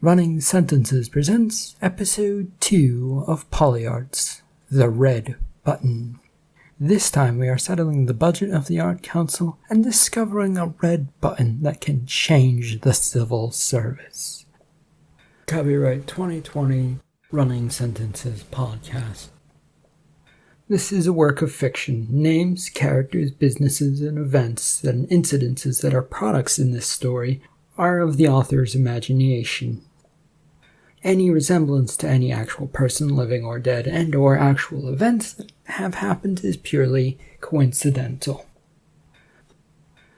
Running Sentences presents Episode 2 of Poli, The Red Button. This time we are settling the budget of the Art Council and discovering a red button that can change the civil service. Copyright 2020 Running Sentences Podcast. This is a work of fiction. Names, characters, businesses, and events and incidences that are products in this story are of the author's imagination. Any resemblance to any actual person, living or dead, and or actual events that have happened is purely coincidental.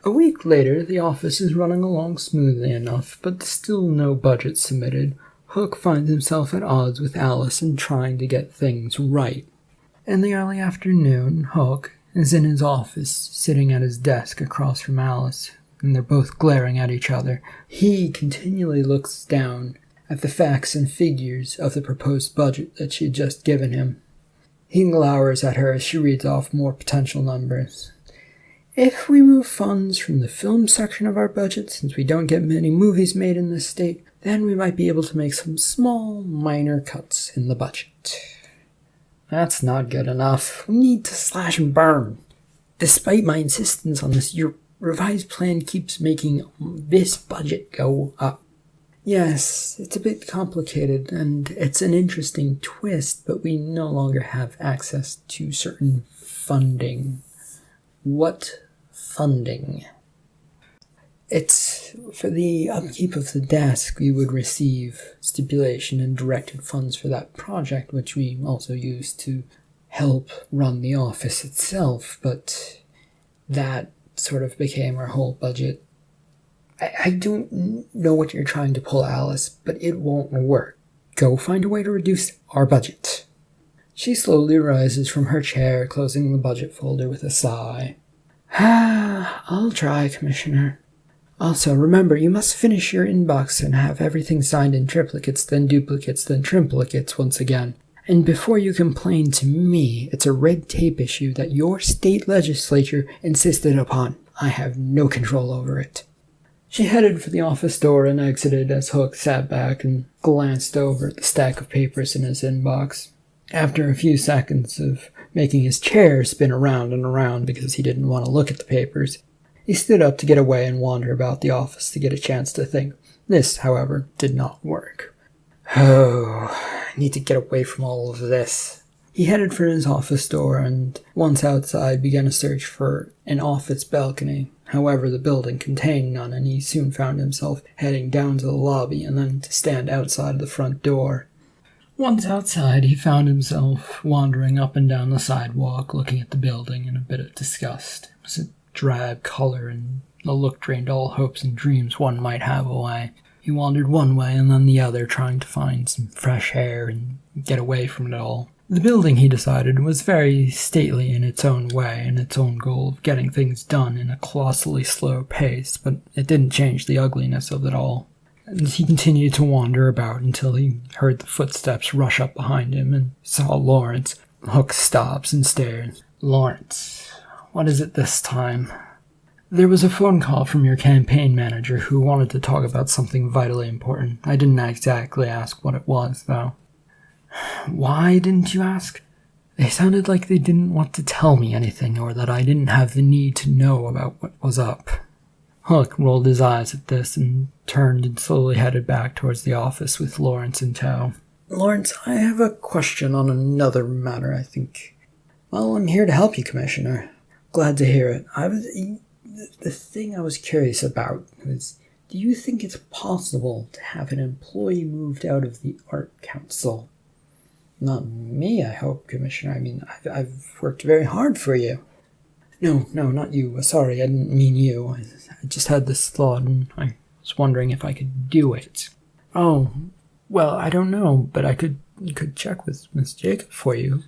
A week later, the office is running along smoothly enough, but still no budget submitted. Hook finds himself at odds with Alice and trying to get things right. In the early afternoon, Hook is in his office, sitting at his desk across from Alice, and they're both glaring at each other. He continually looks down at the facts and figures of the proposed budget that she had just given him. He glowers at her as she reads off more potential numbers. If we move funds from the film section of our budget, since we don't get many movies made in this state, then we might be able to make some small, minor cuts in the budget. That's not good enough. We need to slash and burn. Despite my insistence on this, your revised plan keeps making this budget go up. Yes, it's a bit complicated, and it's an interesting twist, but we no longer have access to certain funding. What funding? It's for the upkeep of the desk. We would receive stipulation and directed funds for that project, which we also use to help run the office itself, but that sort of became our whole budget. I don't know what you're trying to pull, Alice, but it won't work. Go find a way to reduce our budget. She slowly rises from her chair, closing the budget folder with a sigh. I'll try, Commissioner. Also, remember, you must finish your inbox and have everything signed in triplicates, then duplicates, then triplicates once again. And before you complain to me, it's a red tape issue that your state legislature insisted upon. I have no control over it. She headed for the office door and exited as Hook sat back and glanced over at the stack of papers in his inbox. After a few seconds of making his chair spin around and around because he didn't want to look at the papers, he stood up to get away and wander about the office to get a chance to think. This, however, did not work. Oh, I need to get away from all of this. He headed for his office door and, once outside, began a search for an office balcony. However, the building contained none, and he soon found himself heading down to the lobby and then to stand outside the front door. Once outside, he found himself wandering up and down the sidewalk, looking at the building in a bit of disgust. It was a drab color, and the look drained all hopes and dreams one might have away. He wandered one way and then the other, trying to find some fresh air and get away from it all. The building, he decided, was very stately in its own way and its own goal of getting things done in a colossally slow pace, but it didn't change the ugliness of it all. And he continued to wander about until he heard the footsteps rush up behind him and saw Lawrence. Hook stops and stares. Lawrence, what is it this time? There was a phone call from your campaign manager who wanted to talk about something vitally important. I didn't exactly ask what it was, though. Why didn't you ask? They sounded like they didn't want to tell me anything, or that I didn't have the need to know about what was up. Hook rolled his eyes at this and turned and slowly headed back towards the office with Lawrence in tow. Lawrence, I have a question on another matter, I think. Well, I'm here to help you, Commissioner. Glad to hear it. The thing I was curious about was, do you think it's possible to have an employee moved out of the Art Council? Not me, I hope, Commissioner. I mean, I've worked very hard for you. No, not you. Sorry, I didn't mean you. I just had this thought, and I was wondering if I could do it. Oh, well, I don't know, but I could check with Miss Jacob for you.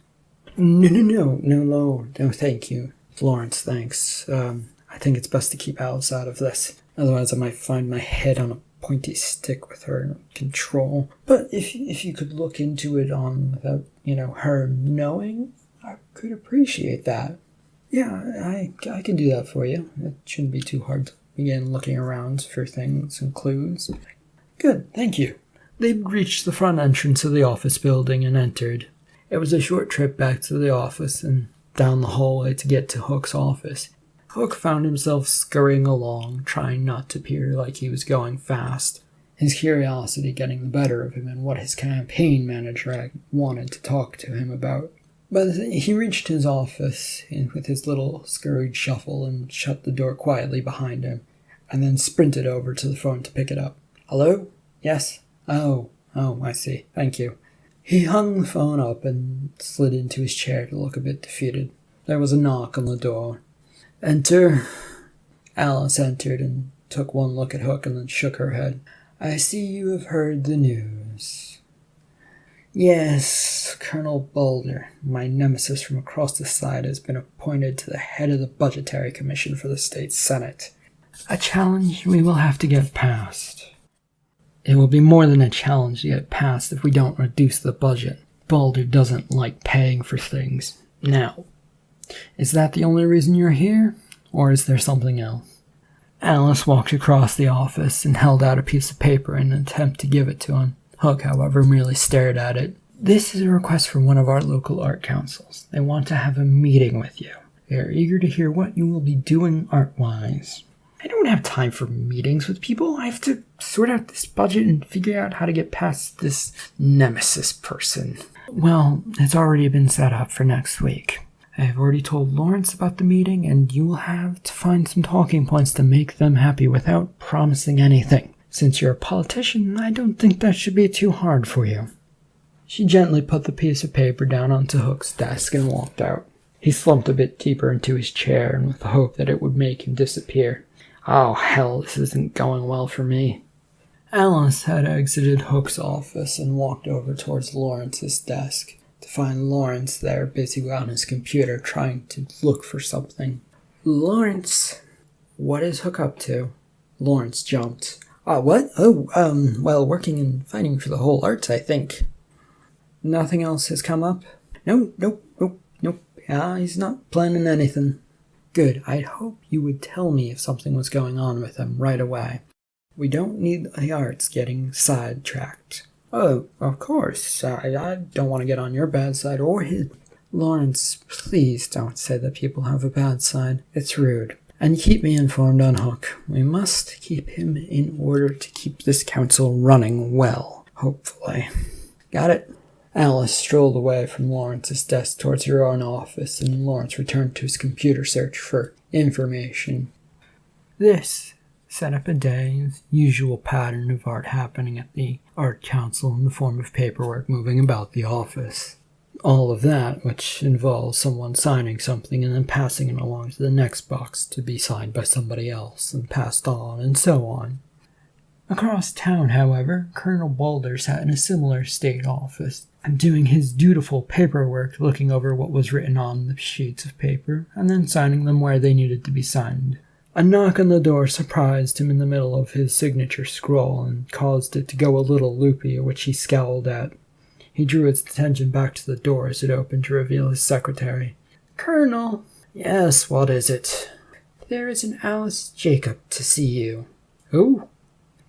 No, thank you. Lawrence, thanks. I think it's best to keep Alice out of this. Otherwise, I might find my head on a pointy stick with her control. But if you could look into it without, her knowing, I could appreciate that. Yeah, I can do that for you. It shouldn't be too hard to begin looking around for things and clues. Good, thank you. They'd reached the front entrance of the office building and entered. It was a short trip back to the office and down the hallway to get to Hook's office. Hook found himself scurrying along, trying not to appear like he was going fast, his curiosity getting the better of him and what his campaign manager wanted to talk to him about. But he reached his office with his little scurried shuffle and shut the door quietly behind him, and then sprinted over to the phone to pick it up. "Hello? Yes? Oh, I see. Thank you." He hung the phone up and slid into his chair to look a bit defeated. There was a knock on the door. "Enter." Alice entered and took one look at Hook and then shook her head. "I see you have heard the news." "Yes, Colonel Boulder, my nemesis from across the side, has been appointed to the head of the Budgetary Commission for the State Senate. A challenge we will have to get past. It will be more than a challenge to get past if we don't reduce the budget. Boulder doesn't like paying for things. Now, is that the only reason you're here, or is there something else?" Alice walked across the office and held out a piece of paper in an attempt to give it to him. Hook, however, merely stared at it. "This is a request from one of our local art councils. They want to have a meeting with you. They are eager to hear what you will be doing art-wise." "I don't have time for meetings with people. I have to sort out this budget and figure out how to get past this nemesis person." "Well, it's already been set up for next week. I have already told Lawrence about the meeting, and you will have to find some talking points to make them happy without promising anything. Since you're a politician, I don't think that should be too hard for you." She gently put the piece of paper down onto Hook's desk and walked out. He slumped a bit deeper into his chair, and with the hope that it would make him disappear. "Oh, hell, this isn't going well for me." Alice had exited Hook's office and walked over towards Lawrence's desk, to find Lawrence there busy on his computer trying to look for something. "Lawrence, what is Hook up to?" Lawrence jumped. What? Well, working and fighting for the whole arts, I think." "Nothing else has come up?" Nope. He's not planning anything." "Good. I'd hope you would tell me if something was going on with him right away. We don't need the arts getting sidetracked." "Oh, of course. I don't want to get on your bad side or his." "Lawrence, please don't say that people have a bad side. It's rude. And keep me informed on Hook. We must keep him in order to keep this council running well, hopefully." "Got it." Alice strolled away from Lawrence's desk towards her own office, and Lawrence returned to his computer search for information. This set up a day's usual pattern of art happening at the Art Council in the form of paperwork moving about the office. All of that, which involves someone signing something and then passing it along to the next box to be signed by somebody else and passed on, and so on. Across town, however, Colonel Boulder sat in a similar state office, doing his dutiful paperwork, looking over what was written on the sheets of paper, and then signing them where they needed to be signed. A knock on the door surprised him in the middle of his signature scroll and caused it to go a little loopy, at which he scowled at. He drew its attention back to the door as it opened to reveal his secretary. "Colonel." "Yes, what is it?" "There is an Alice Jacob to see you." "Who?"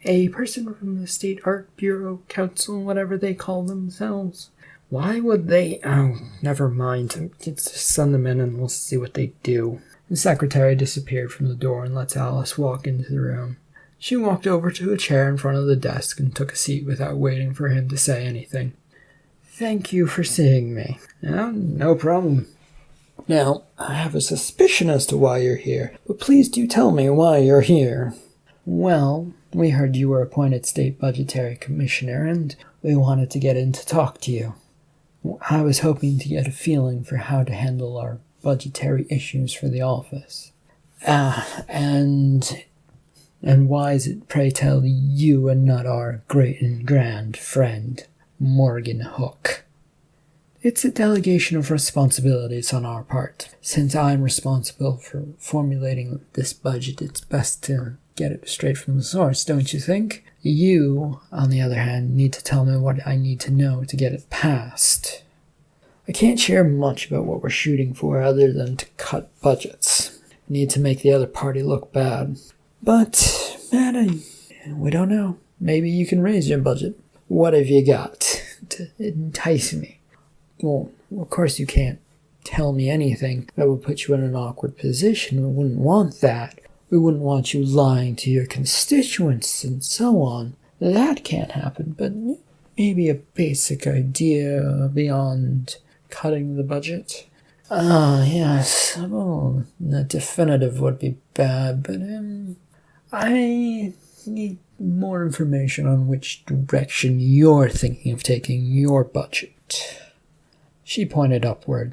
"A person from the State Art Bureau Council, whatever they call themselves." "Why would they—" "Oh, never mind. Just send them in and we'll see what they do." The secretary disappeared from the door and let Alice walk into the room. She walked over to a chair in front of the desk and took a seat without waiting for him to say anything. "Thank you for seeing me." No problem." "Now, I have a suspicion as to why you're here, but please do tell me why you're here." "Well, we heard you were appointed State Budgetary Commissioner, and we wanted to get in to talk to you. I was hoping to get a feeling for how to handle our budgetary issues for the office." And why is it, pray tell, you and not our great and grand friend, Morgan Hook?" "It's a delegation of responsibilities on our part. Since I'm responsible for formulating this budget, it's best to get it straight from the source, don't you think? You, on the other hand, need to tell me what I need to know to get it passed." "I can't share much about what we're shooting for other than to cut budgets. We need to make the other party look bad." "But, Matt, we don't know. Maybe you can raise your budget." What have you got to entice me? Well, of course you can't tell me anything that would put you in an awkward position. We wouldn't want that. We wouldn't want you lying to your constituents and so on. That can't happen, but maybe a basic idea beyond cutting the budget. Yes. Well, the definitive would be bad, but I need more information on which direction you're thinking of taking your budget. She pointed upward.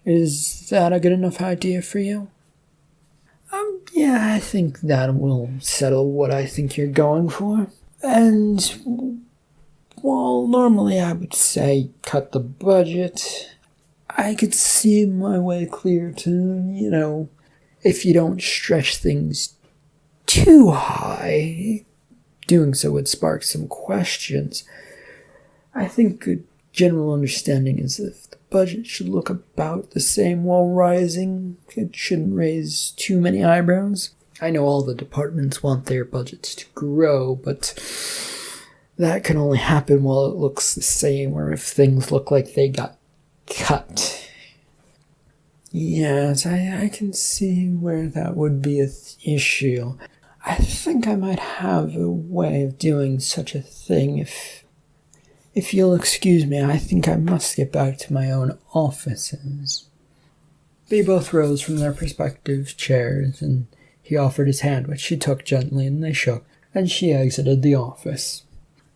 Is that a good enough idea for you? Yeah, I think that will settle what I think you're going for. And, while normally I would say cut the budget, I could see my way clear to, if you don't stretch things too high, doing so would spark some questions. I think a general understanding is if the budget should look about the same while rising. It shouldn't raise too many eyebrows. I know all the departments want their budgets to grow, but that can only happen while it looks the same, or if things look like they got cut. Yes, I can see where that would be an issue. I think I might have a way of doing such a thing. If you'll excuse me, I think I must get back to my own offices. They both rose from their respective chairs, and he offered his hand, which she took gently, and they shook, and she exited the office.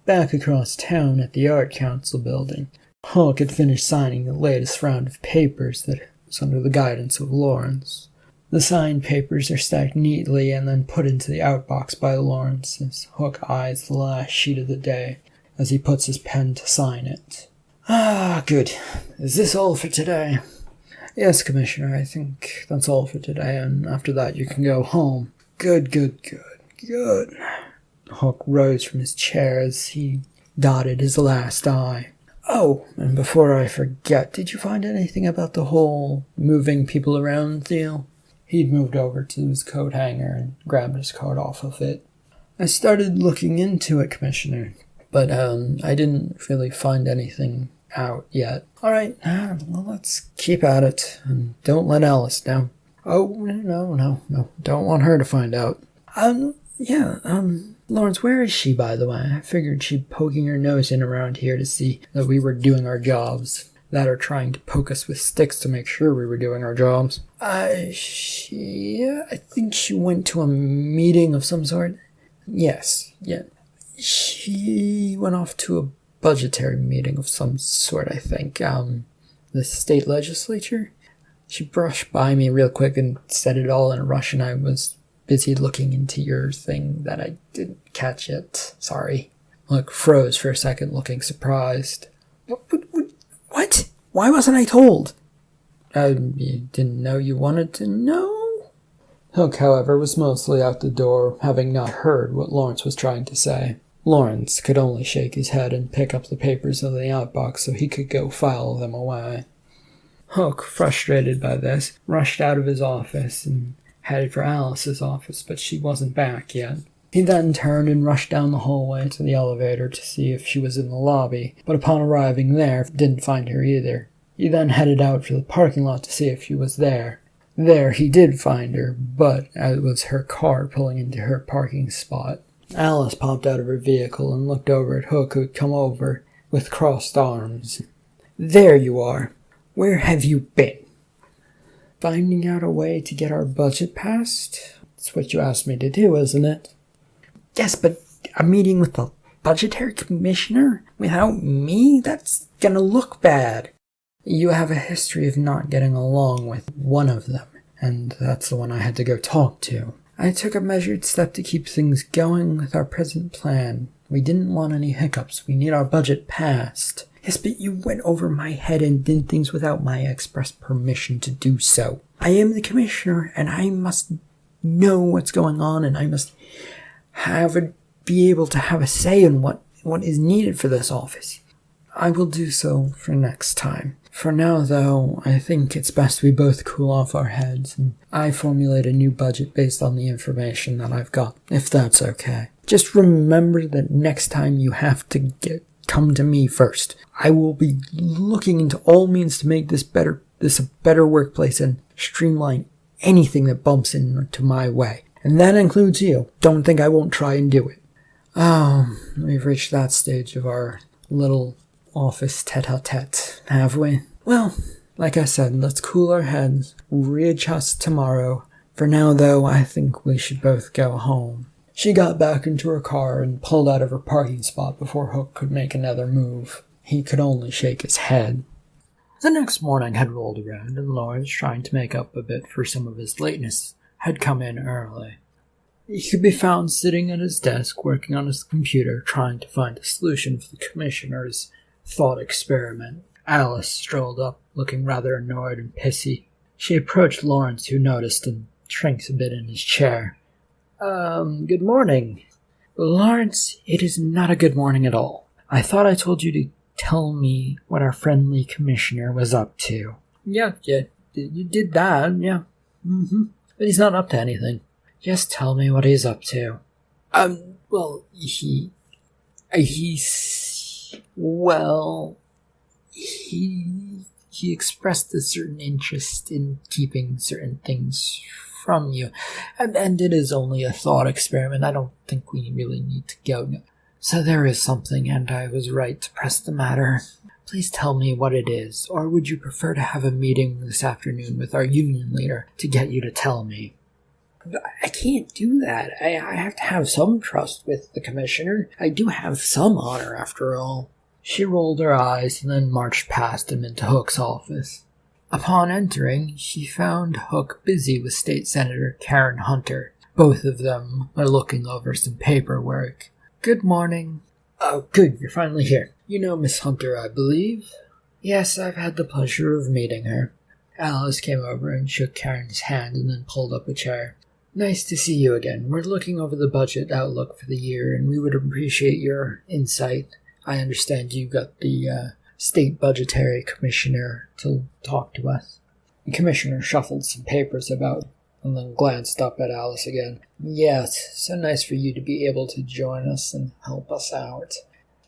Back across town at the Art Council building, Hawk had finished signing the latest round of papers that was under the guidance of Lawrence. The signed papers are stacked neatly and then put into the outbox by Lawrence as Hook eyes the last sheet of the day as he puts his pen to sign it. Good. Is this all for today? Yes, Commissioner, I think that's all for today, and after that you can go home. Good. Hook rose from his chair as he dotted his last I. Oh, and before I forget, did you find anything about the whole moving people around deal? He'd moved over to his coat hanger and grabbed his coat off of it. I started looking into it, Commissioner, but I didn't really find anything out yet. All right, well, let's keep at it, and don't let Alice down. Oh, no, don't want her to find out. Lawrence, where is she, by the way? I figured she'd poking her nose in around here to see that we were doing our jobs. That or trying to poke us with sticks to make sure we were doing our jobs. I think she went to a meeting of some sort. Yes. She went off to a budgetary meeting of some sort, I think. The state legislature? She brushed by me real quick and said it all in a rush, and I was busy looking into your thing that I didn't catch it. Sorry. Look, froze for a second, looking surprised. What? Why wasn't I told? You didn't know you wanted to know? Hook, however, was mostly out the door, having not heard what Lawrence was trying to say. Lawrence could only shake his head and pick up the papers in the outbox so he could go file them away. Hook, frustrated by this, rushed out of his office and headed for Alice's office, but she wasn't back yet. He then turned and rushed down the hallway to the elevator to see if she was in the lobby, but upon arriving there, didn't find her either. He then headed out for the parking lot to see if she was there. There he did find her, but it was her car pulling into her parking spot. Alice popped out of her vehicle and looked over at Hook, who had come over with crossed arms. There you are. Where have you been? Finding out a way to get our budget passed? That's what you asked me to do, isn't it? Yes, but a meeting with the budgetary commissioner? Without me? That's gonna look bad. You have a history of not getting along with one of them, and that's the one I had to go talk to. I took a measured step to keep things going with our present plan. We didn't want any hiccups. We need our budget passed. Yes, but you went over my head and did things without my express permission to do so. I am the commissioner, and I must know what's going on, and I must be able to have a say in what is needed for this office. I will do so for next time. For now, though, I think it's best we both cool off our heads, and I formulate a new budget based on the information that I've got, if that's okay. Just remember that next time you have to come to me first. I will be looking into all means to make this a better workplace and streamline anything that bumps into my way. And that includes you. Don't think I won't try and do it. Oh, we've reached that stage of our little office tete-a-tete, have we? Well, like I said, let's cool our heads, readjust tomorrow. For now, though, I think we should both go home. She got back into her car and pulled out of her parking spot before Hook could make another move. He could only shake his head. The next morning had rolled around, and Lawrence, trying to make up a bit for some of his lateness, had come in early. He could be found sitting at his desk working on his computer trying to find a solution for the commissioner's thought experiment. Alice strolled up, looking rather annoyed and pissy. She approached Lawrence, who noticed and shrinks a bit in his chair. Good morning. Lawrence, it is not a good morning at all. I thought I told you to tell me what our friendly commissioner was up to. Yeah, you did that, yeah. But he's not up to anything. Just tell me what he's up to. Well, he expressed a certain interest in keeping certain things from you. And it is only a thought experiment. I don't think we really need to go. So there is something, and I was right to press the matter. Please tell me what it is, or would you prefer to have a meeting this afternoon with our union leader to get you to tell me? I can't do that. I have to have some trust with the commissioner. I do have some honor, after all. She rolled her eyes and then marched past him into Hook's office. Upon entering, she found Hook busy with State Senator Karen Hunter. Both of them were looking over some paperwork. Good morning. Oh, good, you're finally here. You know Miss Hunter, I believe? Yes, I've had the pleasure of meeting her. Alice came over and shook Karen's hand and then pulled up a chair. Nice to see you again. We're looking over the budget outlook for the year, and we would appreciate your insight. I understand you got the State Budgetary Commissioner to talk to us. The Commissioner shuffled some papers about and then glanced up at Alice again. Yes, so nice for you to be able to join us and help us out.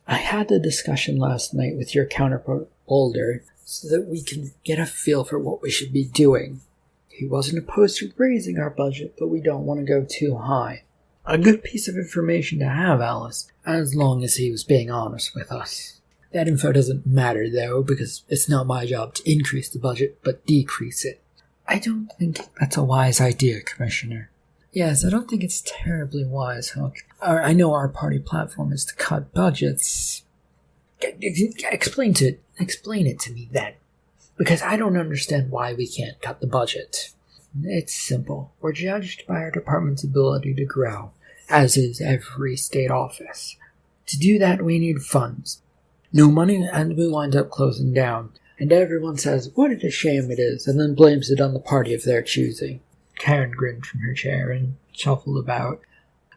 I had a discussion last night with your counterpart, Boulder, so that we can get a feel for what we should be doing. He wasn't opposed to raising our budget, but we don't want to go too high. A good piece of information to have, Alice, as long as he was being honest with us. That info doesn't matter, though, because it's not my job to increase the budget, but decrease it. I don't think that's a wise idea, Commissioner. Yes, I don't think it's terribly wise, Hook. I know our party platform is to cut budgets. Explain it to me, then. Because I don't understand why we can't cut the budget. It's simple. We're judged by our department's ability to grow, as is every state office. To do that, we need funds. No money, and we wind up closing down. And everyone says, what a shame it is, and then blames it on the party of their choosing. Karen grinned from her chair and shuffled about.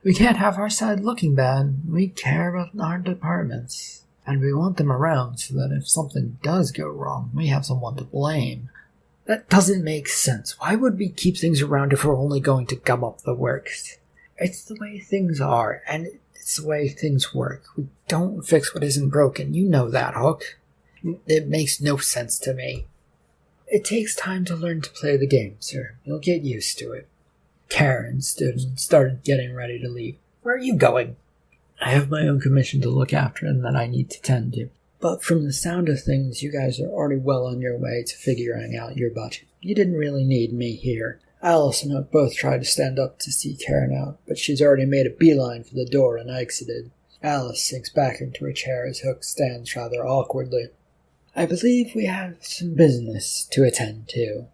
We can't have our side looking bad. We care about our departments. And we want them around so that if something does go wrong, we have someone to blame. That doesn't make sense. Why would we keep things around if we're only going to gum up the works? It's the way things are, and it's the way things work. We don't fix what isn't broken. You know that, Hook. It makes no sense to me. It takes time to learn to play the game, sir. You'll get used to it. Karen stood and started getting ready to leave. Where are you going? I have my own commission to look after and that I need to tend to. But from the sound of things, you guys are already well on your way to figuring out your budget. You didn't really need me here. Alice and Hook both tried to stand up to see Karen out, but she's already made a beeline for the door and exited. Alice sinks back into her chair as Hook stands rather awkwardly. I believe we have some business to attend to.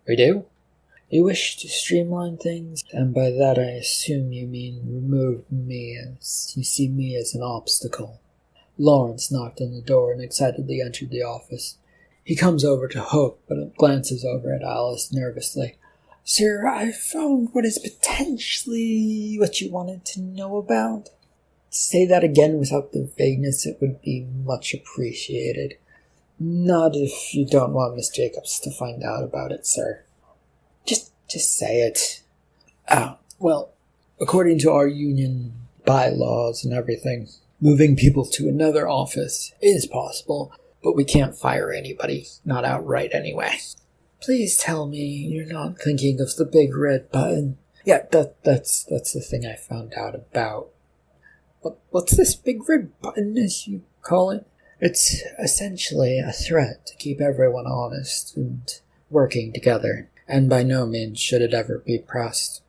We do? You wish to streamline things, and by that I assume you mean remove me as you see me as an obstacle. Lawrence knocked on the door and excitedly entered the office. He comes over to Hook, but glances over at Alice nervously. Sir, I found what is potentially what you wanted to know about. Say that again without the vagueness, it would be much appreciated. Not if you don't want Miss Jacobs to find out about it, sir. Just say it. Well, according to our union bylaws and everything. Moving people to another office is possible, but we can't fire anybody, not outright anyway. Please tell me you're not thinking of the big red button. Yeah, that's the thing I found out about. What's this big red button, as you call it? It's essentially a threat to keep everyone honest and working together, and by no means should it ever be pressed.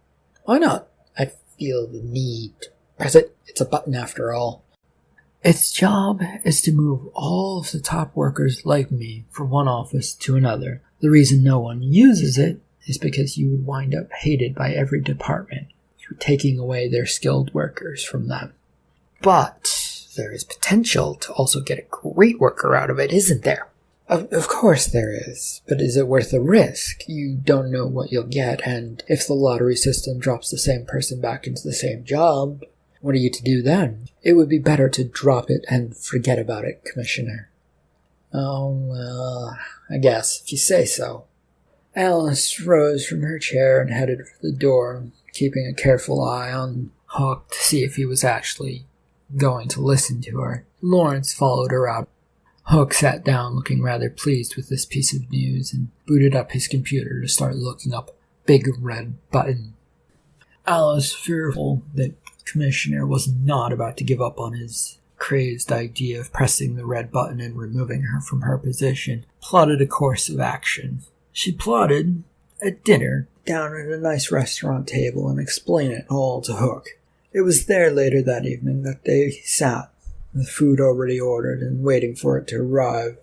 Why not? I feel the need to press it. It's a button after all. Its job is to move all of the top workers like me from one office to another. The reason no one uses it is because you would wind up hated by every department for taking away their skilled workers from them. But there is potential to also get a great worker out of it, isn't there? Of course there is, but is it worth the risk? You don't know what you'll get, and if the lottery system drops the same person back into the same job, what are you to do then? It would be better to drop it and forget about it, Commissioner. Oh, well, I guess, if you say so. Alice rose from her chair and headed for the door, keeping a careful eye on Hook to see if he was actually going to listen to her. Lawrence followed her out. Hook sat down looking rather pleased with this piece of news and booted up his computer to start looking up Big Red Button. Alice, fearful that Commissioner was not about to give up on his crazed idea of pressing the red button and removing her from her position, plotted a course of action. She plotted a dinner down at a nice restaurant table and explained it all to Hook. It was there later that evening that they sat, with food already ordered and waiting for it to arrive,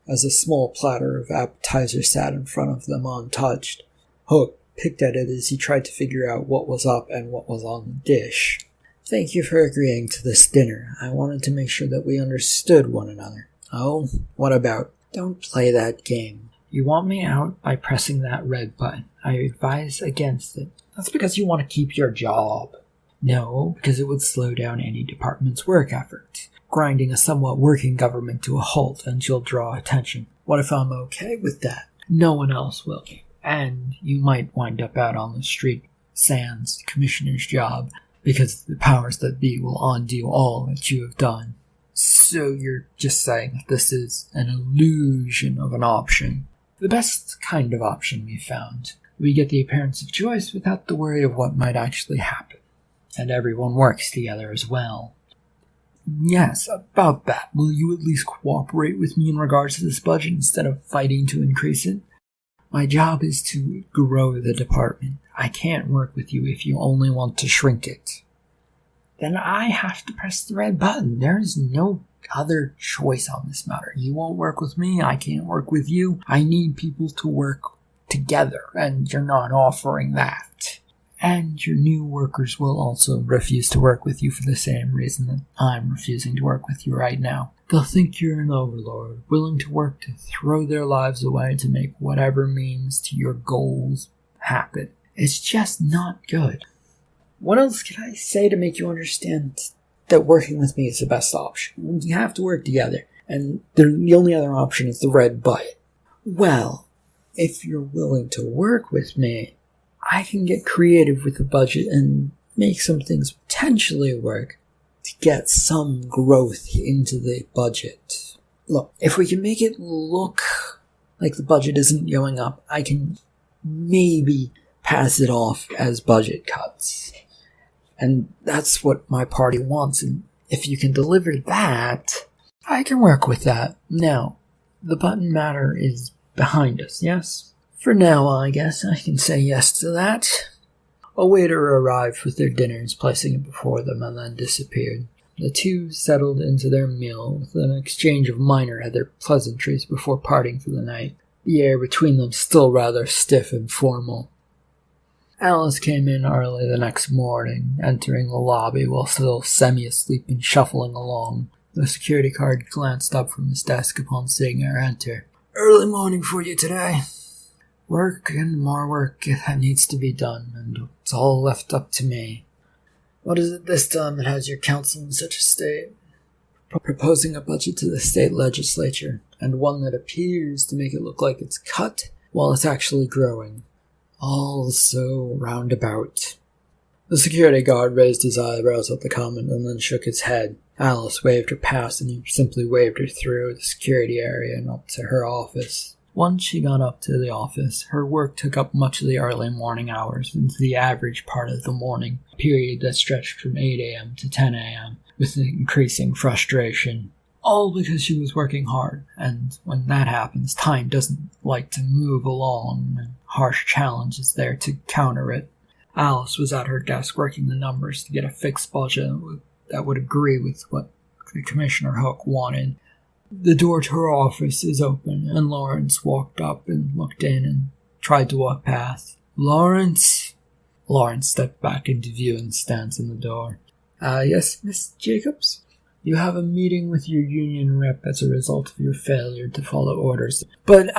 as a small platter of appetizers sat in front of them untouched. Hook picked at it as he tried to figure out what was up and what was on the dish. Thank you for agreeing to this dinner. I wanted to make sure that we understood one another. Oh, what about? Don't play that game. You want me out by pressing that red button. I advise against it. That's because you want to keep your job. No, because it would slow down any department's work efforts, grinding a somewhat working government to a halt until draw attention. What if I'm okay with that? No one else will. And you might wind up out on the street, sans Commissioner's job, because the powers that be will undo all that you have done. So you're just saying that this is an illusion of an option. The best kind of option we found. We get the appearance of choice without the worry of what might actually happen. And everyone works together as well. Yes, about that. Will you at least cooperate with me in regards to this budget instead of fighting to increase it? My job is to grow the department. I can't work with you if you only want to shrink it. Then I have to press the red button. There is no other choice on this matter. You won't work with me. I can't work with you. I need people to work together, and you're not offering that. And your new workers will also refuse to work with you for the same reason that I'm refusing to work with you right now. They'll think you're an overlord, willing to work to throw their lives away to make whatever means to your goals happen. It's just not good. What else can I say to make you understand that working with me is the best option? You have to work together, and the only other option is the red button. Well, if you're willing to work with me, I can get creative with the budget and make some things potentially work to get some growth into the budget. Look, if we can make it look like the budget isn't going up, I can maybe pass it off as budget cuts. And that's what my party wants, and if you can deliver that, I can work with that. Now, the button matter is behind us, yes? For now, I guess I can say yes to that. A waiter arrived with their dinners, placing it before them, and then disappeared. The two settled into their meal with an exchange of minor other pleasantries before parting for the night, the air between them still rather stiff and formal. Alice came in early the next morning, entering the lobby while still semi-asleep and shuffling along. The security guard glanced up from his desk upon seeing her enter. Early morning for you today. Work and more work that needs to be done, and it's all left up to me. What is it this time that has your council in such a state? Proposing a budget to the state legislature, and one that appears to make it look like it's cut while it's actually growing. All so roundabout. The security guard raised his eyebrows at the comment and then shook his head. Alice waved her past and he simply waved her through the security area and up to her office. Once she got up to the office, her work took up much of the early morning hours into the average part of the morning, a period that stretched from 8 a.m. to 10 a.m., with increasing frustration. All because she was working hard, and when that happens, time doesn't like to move along, and harsh challenge is there to counter it. Alice was at her desk working the numbers to get a fixed budget that would agree with what Commissioner Hook wanted. The door to her office is open, and Lawrence walked up and looked in and tried to walk past. Lawrence stepped back into view and stands in the door. Yes, Miss Jacobs? You have a meeting with your union rep as a result of your failure to follow orders. But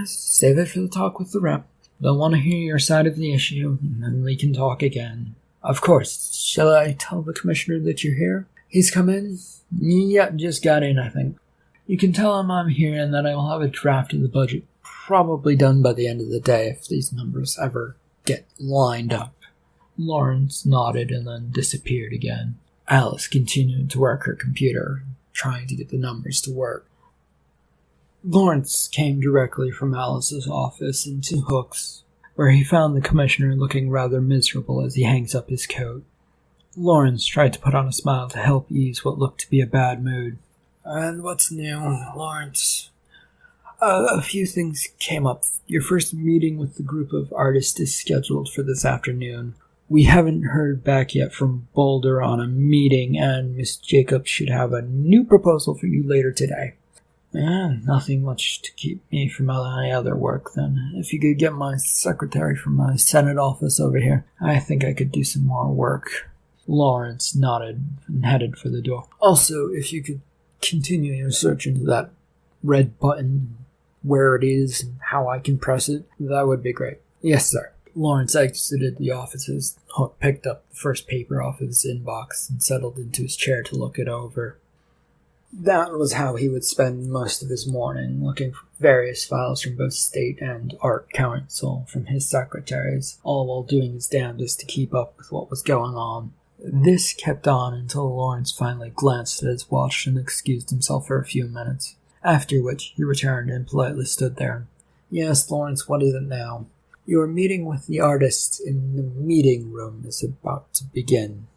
save it for the talk with the rep. They'll want to hear your side of the issue, and then we can talk again. Of course. Shall I tell the commissioner that you're here? He's come in? Yeah, just got in, I think. You can tell him I'm here and that I will have a draft of the budget probably done by the end of the day if these numbers ever get lined up. Lawrence nodded and then disappeared again. Alice continued to work her computer, trying to get the numbers to work. Lawrence came directly from Alice's office into Hook's, where he found the commissioner looking rather miserable as he hangs up his coat. Lawrence tried to put on a smile to help ease what looked to be a bad mood. And what's new, Lawrence? A few things came up. Your first meeting with the group of artists is scheduled for this afternoon. We haven't heard back yet from Boulder on a meeting, and Miss Jacobs should have a new proposal for you later today. Nothing much to keep me from any other work, then. If you could get my secretary from my Senate office over here, I think I could do some more work. Lawrence nodded and headed for the door. Also, if you could continue your search into that red button, where it is and how I can press it, that would be great. Yes, sir. Lawrence exited the offices. Hook picked up the first paper off his inbox and settled into his chair to look it over. That was how he would spend most of his morning, looking for various files from both state and art council from his secretaries, all while doing his damnedest to keep up with what was going on. This kept on until Lawrence finally glanced at his watch and excused himself for a few minutes, after which he returned and politely stood there. Yes, Lawrence, what is it now? Your meeting with the artists in the meeting room is about to begin.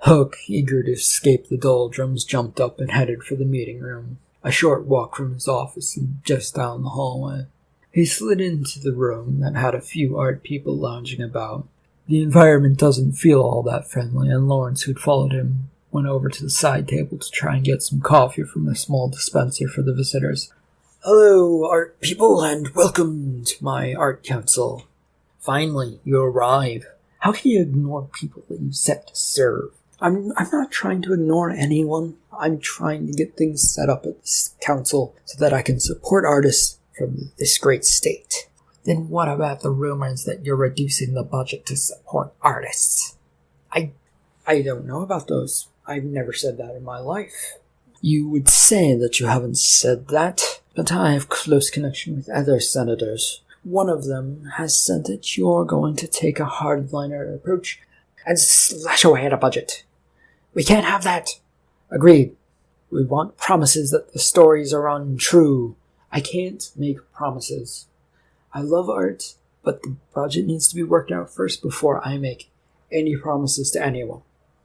Hook, eager to escape the doldrums, jumped up and headed for the meeting room, a short walk from his office and just down the hallway. He slid into the room that had a few art people lounging about. The environment doesn't feel all that friendly, and Lawrence, who'd followed him, went over to the side table to try and get some coffee from a small dispenser for the visitors. Hello, art people, and welcome to my art council. Finally, you arrive. How can you ignore people that you've set to serve? I'm not trying to ignore anyone. I'm trying to get things set up at this council so that I can support artists from this great state. Then what about the rumors that you're reducing the budget to support artists? I don't know about those. I've never said that in my life. You would say that you haven't said that, but I have close connection with other senators. One of them has said that you're going to take a hardliner approach and slash away at a budget. We can't have that. Agreed. We want promises that the stories are untrue. I can't make promises. I love art, but the budget needs to be worked out first before I make any promises to anyone.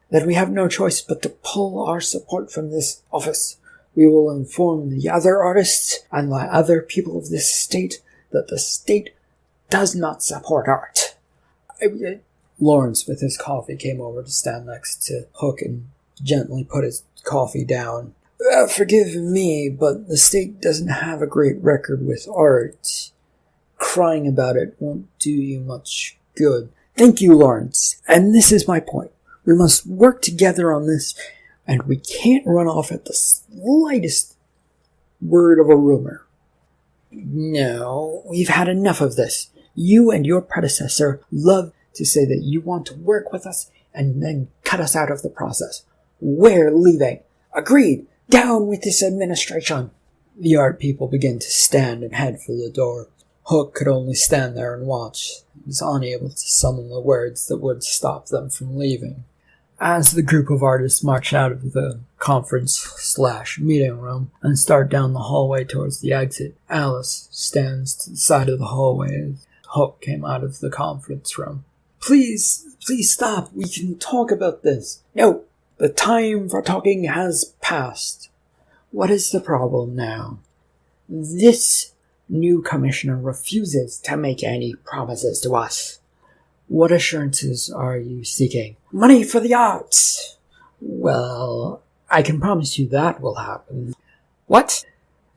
Then we have no choice but to pull our support from this office. We will inform the other artists and the other people of this state that the state does not support art. Lawrence, with his coffee, came over to stand next to Hook and gently put his coffee down. Forgive me, but the state doesn't have a great record with art. Crying about it won't do you much good. Thank you, Lawrence. And this is my point. We must work together on this, and we can't run off at the slightest word of a rumor. No, we've had enough of this. You and your predecessor love to say that you want to work with us and then cut us out of the process. We're leaving. Agreed. Down with this administration. The art people began to stand and head for the door. Hook could only stand there and watch. He was unable to summon the words that would stop them from leaving. As the group of artists march out of the conference/meeting room and start down the hallway towards the exit, Alice stands to the side of the hallway as Hook came out of the conference room. Please stop. We can talk about this. No, the time for talking has passed. What is the problem now? This new commissioner refuses to make any promises to us. What assurances are you seeking? Money for the arts! Well, I can promise you that will happen. What?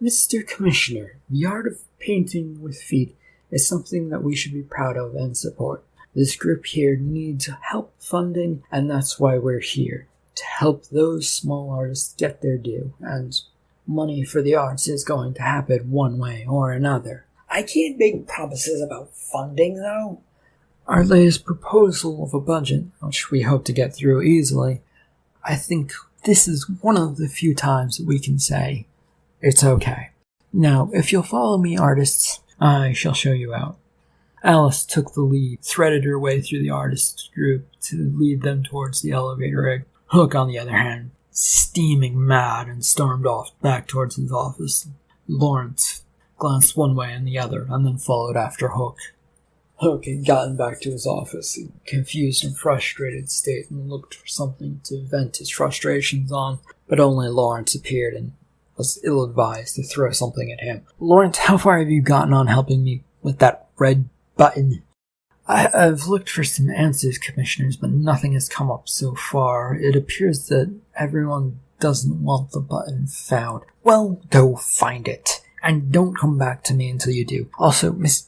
Mr. Commissioner, the art of painting with feet is something that we should be proud of and support. This group here needs help funding, and that's why we're here, to help those small artists get their due, and money for the arts is going to happen one way or another. I can't make promises about funding, though. Our latest proposal of a budget, which we hope to get through easily, I think this is one of the few times that we can say, it's okay. Now, if you'll follow me, artists, I shall show you out. Alice took the lead, threaded her way through the artist group to lead them towards the elevator rig. Hook, on the other hand, steaming mad, and stormed off back towards his office. Lawrence glanced one way and the other, and then followed after Hook. Hook had gotten back to his office in a confused and frustrated state and looked for something to vent his frustrations on, but only Lawrence appeared and was ill-advised to throw something at him. Lawrence, how far have you gotten on helping me with that red button? I've looked for some answers, commissioners, but nothing has come up so far. It appears that everyone doesn't want the button found. Well, go find it, and don't come back to me until you do. Also, Miss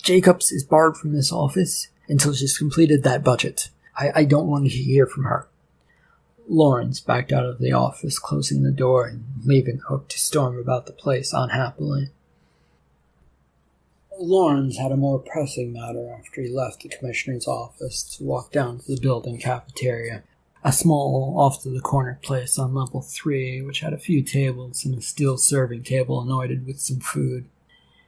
Jacobs is barred from this office until she's completed that budget. I don't want to hear from her. Lawrence backed out of the office, closing the door and leaving Hook to storm about the place unhappily. Lawrence had a more pressing matter after he left the commissioner's office to walk down to the building cafeteria, a small, off-to-the-corner place on level 3, which had a few tables and a steel serving table anointed with some food.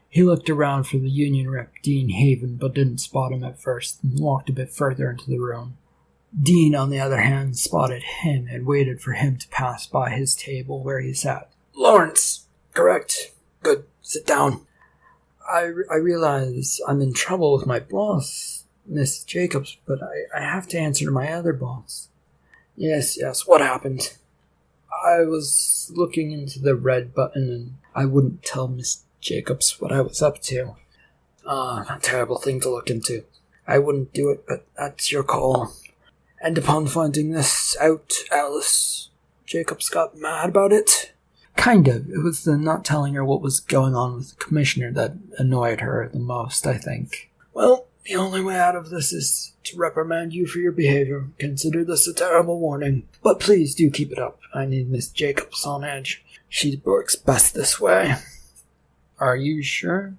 He looked around for the union rep, Dean Haven, but didn't spot him at first, and walked a bit further into the room. Dean, on the other hand, spotted him and waited for him to pass by his table where he sat. Lawrence! Correct. Good. Sit down. I realize I'm in trouble with my boss, Miss Jacobs, but I have to answer to my other boss. Yes, what happened? I was looking into the red button and I wouldn't tell Miss Jacobs what I was up to. A terrible thing to look into. I wouldn't do it, but that's your call. And upon finding this out, Alice Jacobs got mad about it? Kind of. It was the not telling her what was going on with the commissioner that annoyed her the most, I think. Well, the only way out of this is to reprimand you for your behavior. Consider this a terrible warning. But please do keep it up. I need Miss Jacobs on edge. She works best this way. Are you sure?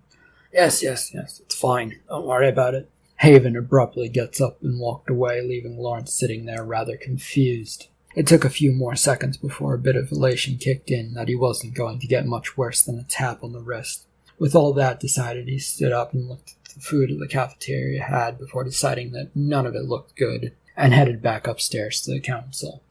Yes, it's fine. Don't worry about it. Haven abruptly gets up and walked away, leaving Lawrence sitting there rather confused. It took a few more seconds before a bit of elation kicked in that he wasn't going to get much worse than a tap on the wrist. With all that decided, he stood up and looked at the food the cafeteria had before deciding that none of it looked good, and headed back upstairs to the council.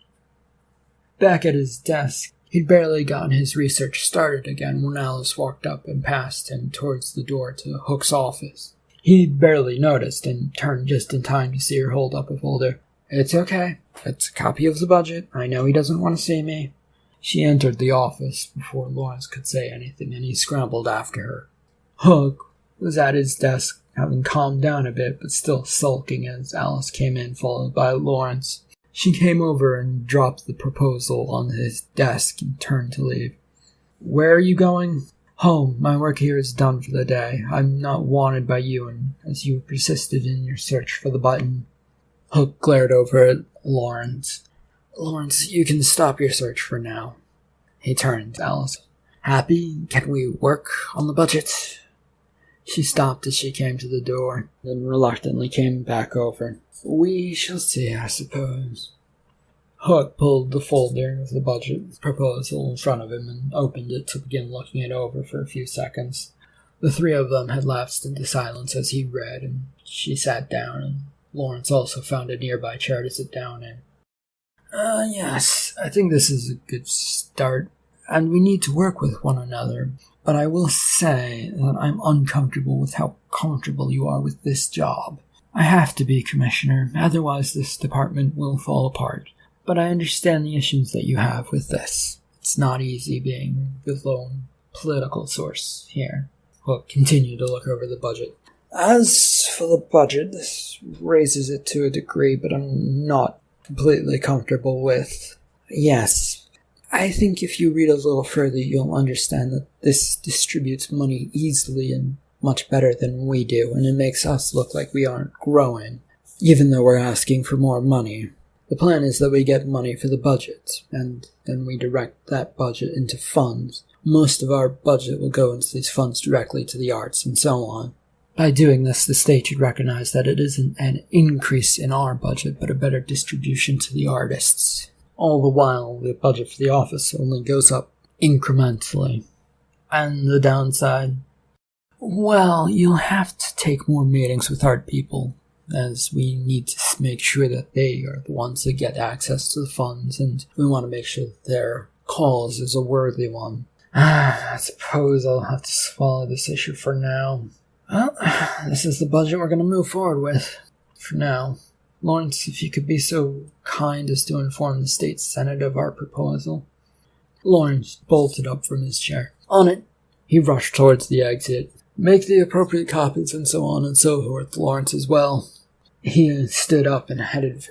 Back at his desk, he'd barely gotten his research started again when Alice walked up and passed him towards the door to Hook's office. He barely noticed and turned just in time to see her hold up a folder. It's okay. It's a copy of the budget. I know he doesn't want to see me. She entered the office before Lawrence could say anything, and he scrambled after her. Hook was at his desk, having calmed down a bit, but still sulking as Alice came in, followed by Lawrence. She came over and dropped the proposal on his desk and turned to leave. Where are you going? Home. My work here is done for the day. I'm not wanted by you, and as you persisted in your search for the button. Hook glared over at Lawrence. Lawrence, you can stop your search for now. He turned to Alice. Happy? Can we work on the budget? She stopped as she came to the door, then reluctantly came back over. We shall see, I suppose. Hook pulled the folder of the budget proposal in front of him and opened it to begin looking it over for a few seconds. The three of them had lapsed into silence as he read, and she sat down, and Lawrence also found a nearby chair to sit down in. Yes, I think this is a good start, and we need to work with one another, but I will say that I'm uncomfortable with how comfortable you are with this job. I have to be, Commissioner, otherwise this department will fall apart, but I understand the issues that you have with this. It's not easy being the lone political source here. We'll continue to look over the budget. As for the budget, this raises it to a degree, but I'm not completely comfortable with. Yes, I think if you read a little further, you'll understand that this distributes money easily and much better than we do, and it makes us look like we aren't growing, even though we're asking for more money. The plan is that we get money for the budget, and then we direct that budget into funds. Most of our budget will go into these funds directly to the arts and so on. By doing this, the state should recognize that it isn't an increase in our budget, but a better distribution to the artists. All the while, the budget for the office only goes up incrementally. And the downside? Well, you'll have to take more meetings with art people, as we need to make sure that they are the ones that get access to the funds, and we want to make sure that their cause is a worthy one. I suppose I'll have to swallow this issue for now. Well, this is the budget we're going to move forward with, for now. Lawrence, if you could be so kind as to inform the state senate of our proposal. Lawrence bolted up from his chair. On it. He rushed towards the exit. Make the appropriate copies and so on and so forth, Lawrence, as well. He stood up and headed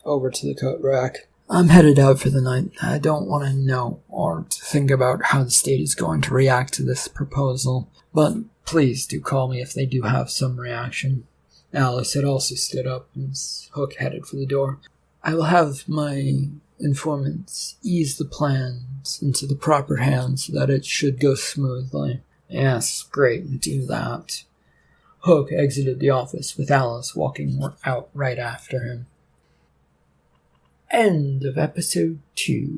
over to the coat rack. I'm headed out for the night. I don't want to know or to think about how the state is going to react to this proposal, but please do call me if they do have some reaction. Alice had also stood up, and Hook headed for the door. I will have my informants ease the plans into the proper hands so that it should go smoothly. Yes, great, do that. Hook exited the office with Alice walking out right after him. End of episode 2.